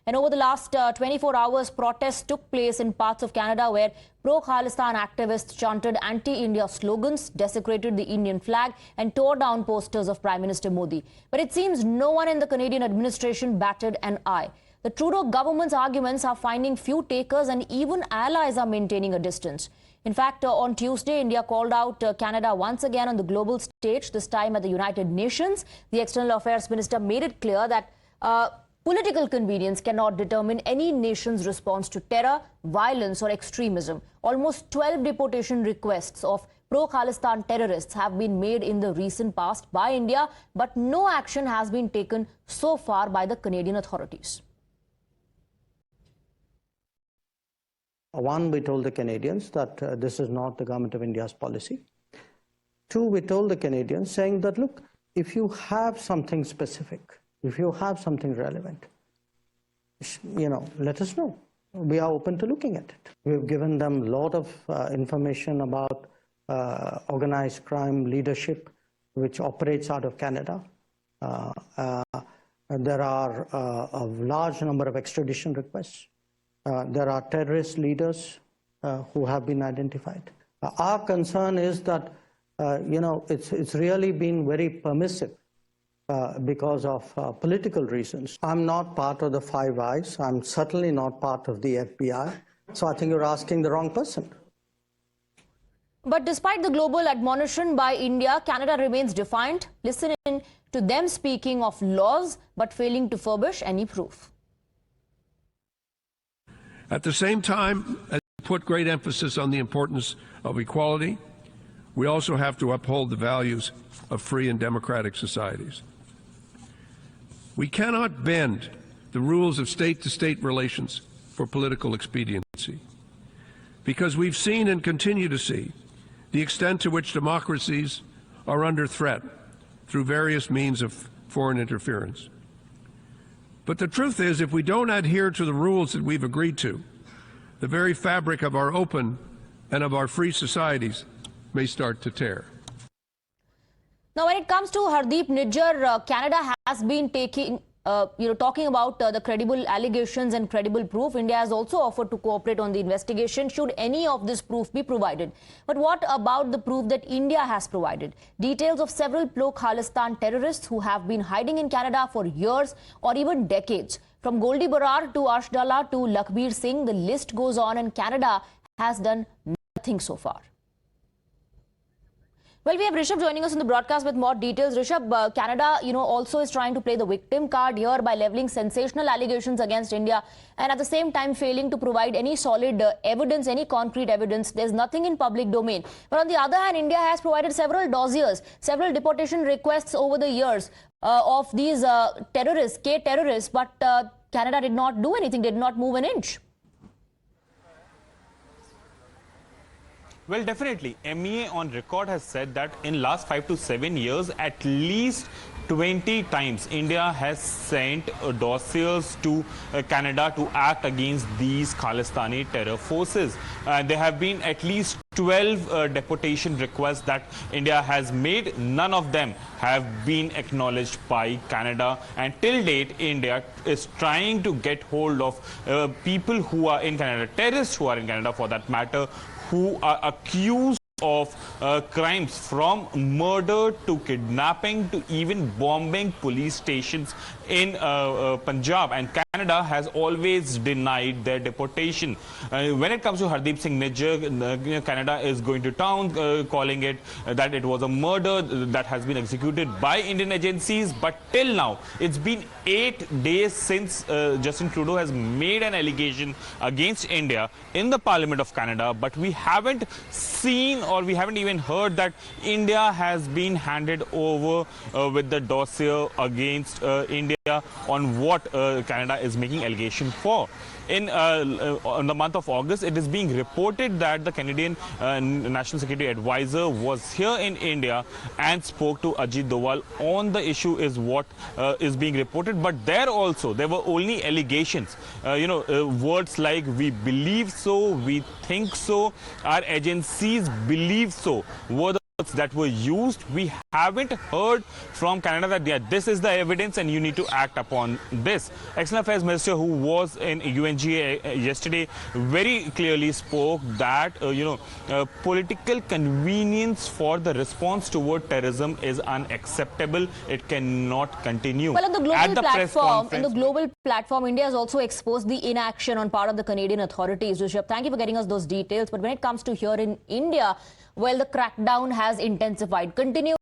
And over the last 24 hours, protests took place in parts of Canada where pro-Khalistan activists chanted anti-India slogans, desecrated the Indian flag and tore down posters of Prime Minister Modi. But it seems no one in the Canadian administration batted an eye. The Trudeau government's arguments are finding few takers and even allies are maintaining a distance. In fact, on Tuesday, India called out Canada once again on the global stage, this time at the United Nations. The External Affairs Minister made it clear that political convenience cannot determine any nation's response to terror, violence or extremism. Almost 12 deportation requests of pro-Khalistan terrorists have been made in the recent past by India, but no action has been taken so far by the Canadian authorities. One, we told the Canadians that this is not the government of India's policy. Two, we told the Canadians saying that, look, if you have something specific, if you have something relevant, let us know. We are open to looking at it. We've given them a lot of information about organized crime leadership, which operates out of Canada. There are a large number of extradition requests. There are terrorist leaders who have been identified. Our concern is that, it's really been very permissive because of political reasons. I'm not part of the Five Eyes. I'm certainly not part of the FBI. So I think you're asking the wrong person. But despite the global admonition by India, Canada remains defiant, listening to them speaking of laws but failing to furbish any proof. At the same time, as we put great emphasis on the importance of equality, we also have to uphold the values of free and democratic societies. We cannot bend the rules of state-to-state relations for political expediency, because we've seen and continue to see the extent to which democracies are under threat through various means of foreign interference. But the truth is, if we don't adhere to the rules that we've agreed to, the very fabric of our open and of our free societies may start to tear. Now, when it comes to Hardeep Nijjar, Canada has been talking about the credible allegations and credible proof. India has also offered to cooperate on the investigation should any of this proof be provided. But what about the proof that India has provided? Details of several pro-Khalistan terrorists who have been hiding in Canada for years or even decades. From Goldie Barar to Ashdallah to Lakhbir Singh, the list goes on, and Canada has done nothing so far. Well, we have Rishabh joining us on the broadcast with more details. Rishabh, Canada, also is trying to play the victim card here by leveling sensational allegations against India and at the same time failing to provide any solid evidence, any concrete evidence. There's nothing in public domain. But on the other hand, India has provided several dossiers, several deportation requests over the years of these terrorists, K-terrorists, but Canada did not do anything, did not move an inch. Well, definitely. MEA on record has said that in last 5 to 7 years, at least 20 times, India has sent dossiers to Canada to act against these Khalistani terror forces. There have been at least 12 deportation requests that India has made. None of them have been acknowledged by Canada. And till date, India is trying to get hold of people who are in Canada, terrorists who are in Canada for that matter, who are accused of crimes from murder to kidnapping to even bombing police stations in Punjab, and Canada has always denied their deportation. When it comes to Hardeep Singh Nijjar, Canada is going to town calling it that it was a murder that has been executed by Indian agencies, but till now it's been 8 days since Justin Trudeau has made an allegation against India in the Parliament of Canada, but we haven't seen or we haven't even heard that India has been handed over with the dossier against India on what Canada is making allegation for. In the month of August, it is being reported that the Canadian National Security Advisor was here in India and spoke to Ajit Doval on the issue is what is being reported. But there also, there were only allegations. Words like we believe so, we think so, our agencies believe so were the words that were used. We haven't heard from Canada that yeah, this is the evidence and you need to act upon this. External Affairs Minister, who was in UNGA yesterday, very clearly spoke that political convenience for the response toward terrorism is unacceptable. It cannot continue. Well, on the global platform, India has also exposed the inaction on part of the Canadian authorities. Rishabh, thank you for getting us those details. But when it comes to here in India, well, the crackdown has intensified. Continue